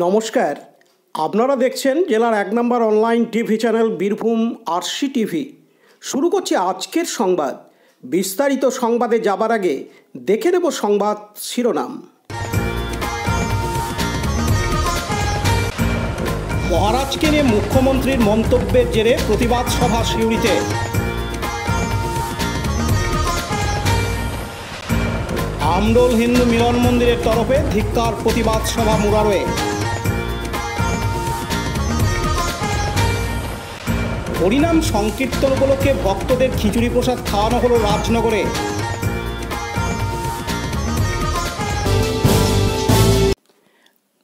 নমস্কার, আপনারা দেখছেন জেলার 1 নম্বর online TV channel Birbhum RC TV. শুরু করছি আজকের সংবাদ। বিস্তারিত সংবাদে যাবার আগে দেখে নেব সংবাদ শিরোনাম। মহারাজকে নিয়ে মুখ্যমন্ত্রীর মন্তব্যের জেরে প্রতিবাদ সভা সিউড়িতে। আমডোল হিন্দু মিলন মন্দিরের তরফে ধিক্কার প্রতিবাদ সভা মুরারোয়ে। হরিনাম সংকীর্তন উপলক্ষে ভক্তদের খিচুড়ি প্রসাদ খাওয়ানো হলো রাজনগরে।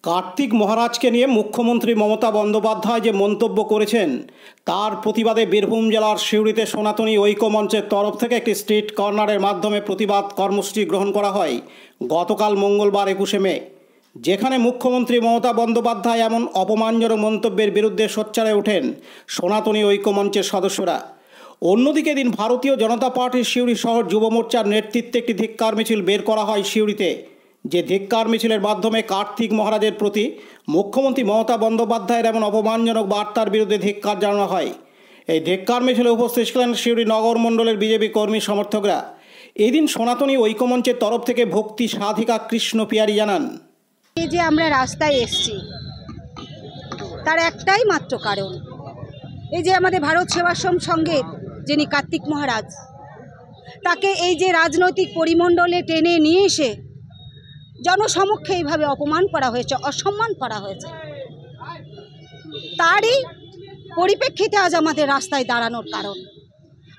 কার্তিক মহারাজকে নিয়ে মুখ্যমন্ত্রী মমতা বন্দ্যোপাধ্যায় যে মন্তব্য করেছেন তার প্রতিবাদে বীরভূম জেলার সিউড়িতে সনাতনী ঐক্যমঞ্চের তরফ থেকে একটি স্ট্রিট কর্নারের মাধ্যমে প্রতিবাদ কর্মসূচি গ্রহণ করা হয় গতকাল মঙ্গলবার 21শে মে, যেখানে মুখ্যমন্ত্রী মমতা বন্দ্যোপাধ্যায় এমন অপমানজনক মন্তব্যের বিরুদ্ধে সোচ্চারে ওঠেন সনাতনী ঐক্যমঞ্চের সদস্যরা। অন্যদিকে দিন ভারতীয় জনতা পার্টির সিউড়ি শহর যুব মোর্চার নেতৃত্বে একটি ধিক্কার মিছিল বের করা হয় সিউড়িতে। যে ধিক্কার মিছিলের মাধ্যমে কার্তিক মহারাজের প্রতি মুখ্যমন্ত্রী মমতা বন্দ্যোপাধ্যায়ের এমন অপমানজনক বার্তার বিরুদ্ধে ধিক্কার জানানো হয়। এই ধিক্কার মিছিলে উপস্থিত ছিলেন সিউড়ি নগর মণ্ডলের বিজেপি কর্মী সমর্থকরা। এদিন সনাতনী ঐক্যমঞ্চের তরফ থেকে ভক্তি সাধিকা কৃষ্ণ পিয়ারি জানান, এই যে আমরা রাস্তায় এসেছি তার একটাই মাত্র কারণ, এই যে আমাদের ভারত সেবাশ্রম সংঘের যিনি কার্তিক মহারাজ, তাকে এই যে রাজনৈতিক পরিমণ্ডলে টেনে নিয়ে এসে জনসমক্ষে এইভাবে অপমান করা হয়েছে, অসম্মান করা হয়েছে, তারই পরিপ্রেক্ষিতে আজ আমাদের রাস্তায় দাঁড়ানোর কারণ।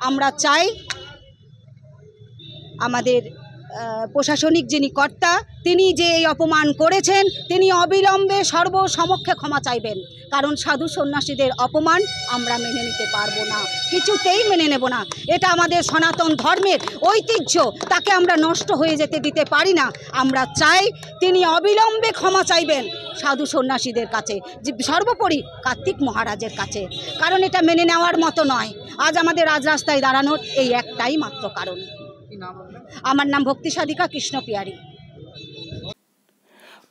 আমরা চাই আমাদের প্রশাসনিক যিনি কর্তা তিনি যে এই অপমান করেছেন তিনি অবিলম্বে সর্বসমক্ষে ক্ষমা চাইবেন, কারণ সাধু সন্ন্যাসীদের অপমান আমরা মেনে নিতে পারবো না, কিছুতেই মেনে নেব না। এটা আমাদের সনাতন ধর্মের ঐতিহ্য, তাকে আমরা নষ্ট হয়ে যেতে দিতে পারি না। আমরা চাই তিনি অবিলম্বে ক্ষমা চাইবেন সাধু সন্ন্যাসীদের কাছে, যে সর্বোপরি কার্তিক মহারাজের কাছে, কারণ এটা মেনে নেওয়ার মতো নয়। আজ আমাদের রাজরাস্তায় দাঁড়ানোর এই একটাই মাত্র কারণ। আমার নাম ভক্তি সাধিকা কৃষ্ণ পিয়ারি।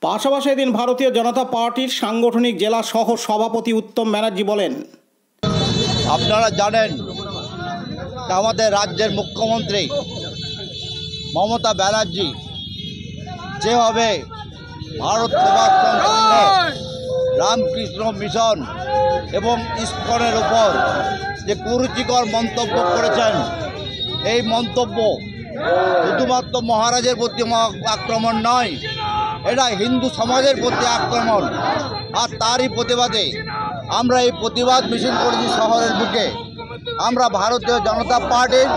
পাশাপাশি এদিন ভারতীয় জনতা পার্টির সাংগঠনিক জেলা সহ সভাপতি উত্তম ব্যানার্জি বলেন, আপনারা জানেন আমাদের রাজ্যের মুখ্যমন্ত্রী মমতা ব্যানার্জি যেভাবে ভারত সেবাশ্রম সংঘ, রামকৃষ্ণ মিশন এবং ইস্কনের উপর যে কুরুচিকর মন্তব্য করেছেন, এই মন্তব্য শুধুমাত্র মহারাজের প্রতি আক্রমণ নয়, এটা হিন্দু সমাজের প্রতি আক্রমণ। আর তারই প্রতিবাদে আমরা এই প্রতিবাদ মিছিল করেছি শহরের বুকে। আমরা ভারতীয় জনতা পার্টির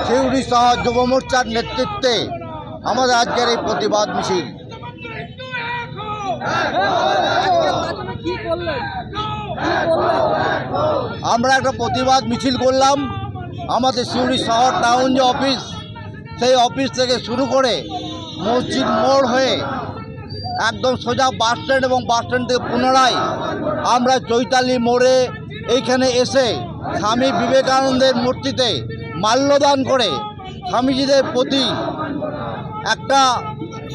সিউড়ি শহর যুব মোর্চার নেতৃত্বে আমাদের আজকের এই প্রতিবাদ মিছিল। আমরা একটা প্রতিবাদ মিছিল করলাম আমাদের সিউড়ি শহর টাউন যে অফিস, সেই অফিস থেকে শুরু করে মসজিদ মোড় হয়ে একদম সোজা বাস স্ট্যান্ড এবং বাস স্ট্যান্ড থেকে পুনরায় আমরা চৈতালি মোড়ে এইখানে এসে স্বামী বিবেকানন্দের মূর্তিতে মাল্যদান করে স্বামীজিদের প্রতি একটা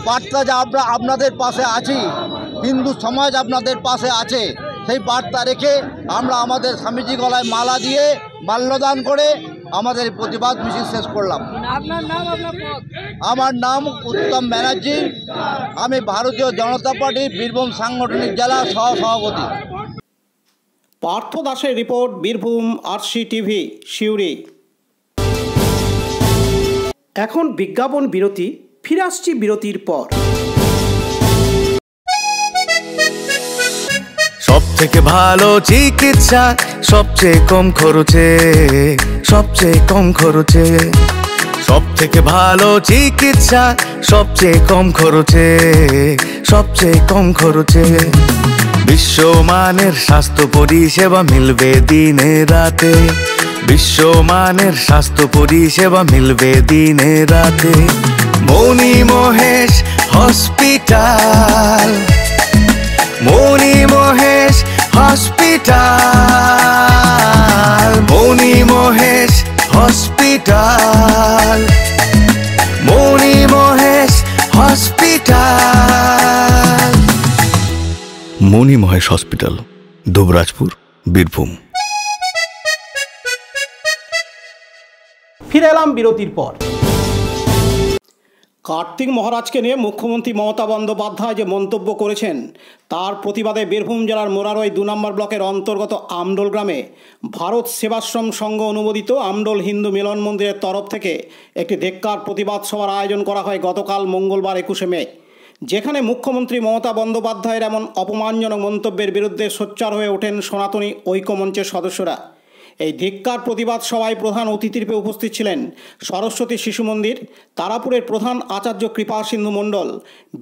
বার্তা যে আমরা আপনাদের পাশে আছি, হিন্দু সমাজ আপনাদের পাশে আছে, সেই বার্তা রেখে আমরা আমাদের স্বামীজি গলায় মালা দিয়ে মাল্যদান করে আমাদের প্রতিবাদ মিছিল শেষ করলাম। আমার নাম উত্তম ব্যানার্জি, আমি ভারতীয় জনতা পার্টি বীরভূম সাংগঠনিক জেলা সহ সভাপতি। পার্থ দাসের report, Birbhum RC TV Suri. এখন বিজ্ঞাপন বিরতি, ফিরে আসছি বিরতির পর। সব থেকে ভালো চিকিৎসা সবচেয়ে কম খরচে, সবচেয়ে কম খরচে, সব থেকে ভালো চিকিৎসা সবচেয়ে কম খরচে, সবচেয়ে কম খরচে। বিশ্বমানের স্বাস্থ্য পরিষেবা মিলবে দিনে রাতে, বিশ্বমানের স্বাস্থ্য পরিষেবা মিলবে দিনে রাতে। মণি মহেশ হসপিটাল, মণি মহেশ হসপিটাল, মণি মহেশ হসপিটাল, মণি মহেশ হসপিটাল। মনি মহেশ হসপিটাল, দুবরাজপুর, বীরভূম। ফিরে এলাম বিরতির পর। কার্তিক মহারাজকে নিয়ে মুখ্যমন্ত্রী মমতা বন্দ্যোপাধ্যায় যে মন্তব্য করেছেন তার প্রতিবাদে বীরভূম জেলার মোরারই 2 নম্বর ব্লকের অন্তর্গত আমডোল গ্রামে ভারত সেবাশ্রম সংঘ অনুমোদিত আমডোল হিন্দু মিলন মন্দিরের তরফ থেকে একটি ধিক্কার প্রতিবাদ সভার আয়োজন করা হয় গতকাল মঙ্গলবার 21শে মে, যেখানে মুখ্যমন্ত্রী মমতা বন্দ্যোপাধ্যায়ের এমন অপমানজনক মন্তব্যের বিরুদ্ধে সোচ্চার হয়ে ওঠেন সনাতনী ঐক্যমঞ্চের সদস্যরা। এই ধিক্কার প্রতিবাদ সভায় প্রধান অতিথিরূপে উপস্থিত ছিলেন সরস্বতী শিশু মন্দির, তারাপুরের প্রধান আচার্য কৃপা সিন্ধু মণ্ডল।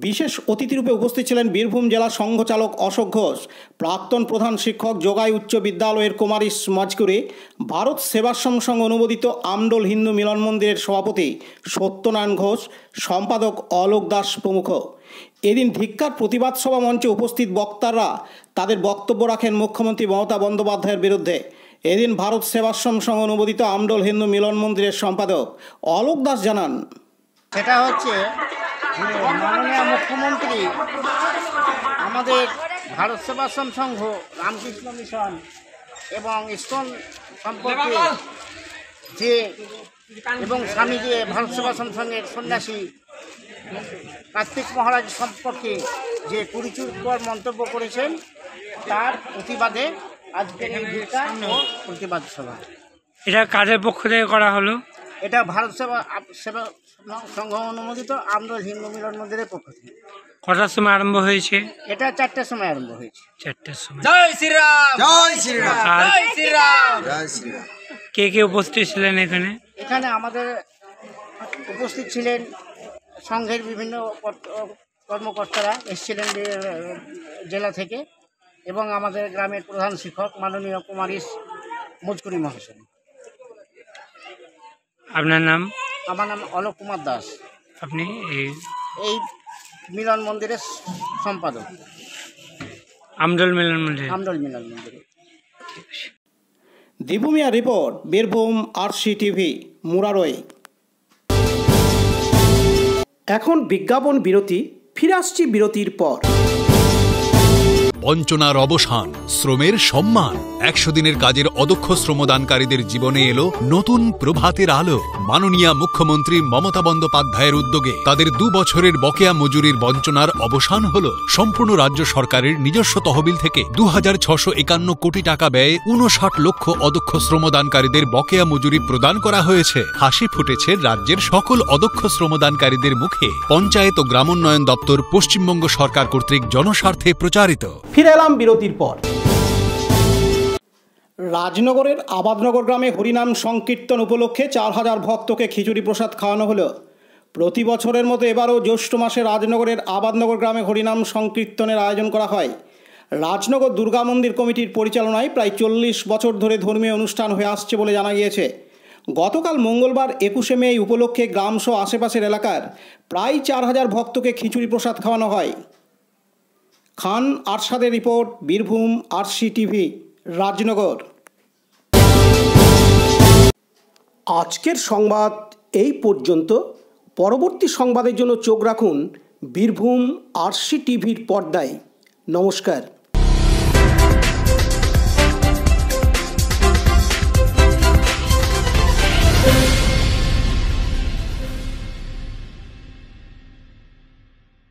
বিশেষ অতিথিরূপে উপস্থিত ছিলেন বীরভূম জেলা সংঘচালক অশোক ঘোষ, প্রাক্তন প্রধান শিক্ষক যোগাই উচ্চ বিদ্যালয়ের কুমারী মজকুরি, ভারত সেবাশ্রম সংঘ অনুমোদিত আমডোল হিন্দু মিলন মন্দিরের সভাপতি সত্যনারায়ণ ঘোষ, সম্পাদক অলোক দাস প্রমুখ। এদিন ধিক্কার প্রতিবাদ সভা মঞ্চে উপস্থিত বক্তারা তাদের বক্তব্য রাখেন মুখ্যমন্ত্রী মমতা বন্দ্যোপাধ্যায়ের বিরুদ্ধে। এদিন ভারত সেবাশ্রম সংঘ অনুমোদিত আমডোল হিন্দু মিলন মন্দিরের সম্পাদক অলোক দাস জানান, সেটা হচ্ছে মাননীয় মুখ্যমন্ত্রী আমাদের ভারত সেবাশ্রম সংঘ, রামকৃষ্ণ মিশন এবং ইসকন সম্পর্কে যে এবং স্বামী যে ভারত সেবাশ্রম সংঘের সন্ন্যাসী কার্তিক মহারাজ সম্পর্কে যে কুরুচিকর মন্তব্য করেছেন তার প্রতিবাদে আজকের এই ধিক্কার প্রতিবাদ সভা। এটা কাদের পক্ষ থেকে করা হলো? এটা ভারত সেবা সংঘ অনুমোদিত আমডোল হিন্দু মিলন মন্দিরের পক্ষ থেকে। কটার সময় আরম্ভ হয়েছে? এটা 4টার সময় আরম্ভ হয়েছে। 4টার সময়। জয় শ্রীরাম, জয় শ্রীরাম, জয় শ্রীরাম, জয় শ্রীরাম। কে কে উপস্থিত ছিলেন এখানে? এখানে আমাদের উপস্থিত ছিলেন সংঘের বিভিন্ন কর্মকর্তারা এসেছিলেন জেলা থেকে, এবং আমাদের গ্রামের প্রধান শিক্ষক মাননীয় কুমারী মজকুরি মহাশয়। আপনার নাম? আমার নাম অলোক কুমার দাস। আপনি এই মিলন মন্দিরের সম্পাদক। আমডোল মিলন মন্দির। আমডোল মিলন মন্দিরে। দীপুমিয়া রিপোর্ট, বীরভূম RCTV, মুরারই। এখন বিজ্ঞাপন বিরতি, ফিরে আসছি বিরতির পর। বঞ্চনার অবসান, শ্রমের সম্মান। 100 দিনের কাজের অদক্ষ শ্রমদানকারীদের জীবনে এলো নতুন প্রভাতের আলো। মাননীয় মুখ্যমন্ত্রী মমতা বন্দ্যোপাধ্যায়ের উদ্যোগে তাদের 2 বছরের বকেয়া মজুরির বঞ্চনার অবসান হল। সম্পূর্ণ রাজ্য সরকারের নিজস্ব তহবিল থেকে 2651 কোটি টাকা ব্যয়ে 59 লক্ষ অদক্ষ শ্রমদানকারীদের বকেয়া মজুরি প্রদান করা হয়েছে। হাসি ফুটেছে রাজ্যের সকল অদক্ষ শ্রমদানকারীদের মুখে। পঞ্চায়েত ও গ্রামোন্নয়ন দপ্তর, পশ্চিমবঙ্গ সরকার কর্তৃক জনস্বার্থে প্রচারিত। ফিরে এলাম বিরতির পর। রাজনগরের আবাদনগর গ্রামে হরিনাম সংকীর্তন উপলক্ষে 4000 ভক্তকে খিচুড়ি প্রসাদ খাওয়ানো হলো। প্রতি বছরের মতো এবারও জ্যৈষ্ঠ মাসে রাজনগরের আবাদনগর গ্রামে হরিনাম সংকীর্তনের আয়োজন করা হয়। রাজনগর দুর্গা মন্দির কমিটির পরিচালনায় প্রায় 40 বছর ধরে ধর্মীয় অনুষ্ঠান হয়ে আসছে বলে জানা গিয়েছে। গতকাল মঙ্গলবার 21শে মে এই উপলক্ষে গ্রামসহ আশেপাশের এলাকার প্রায় 4000 ভক্তকে খিচুড়ি প্রসাদ খাওয়ানো হয়। খান আরশাদের রিপোর্ট, বীরভূম RCTV, রাজনগর। আজকের সংবাদ এই পর্যন্ত। পরবর্তী সংবাদের জন্য চোখ রাখুন বীরভূম RCTVর পর্দায়। নমস্কার।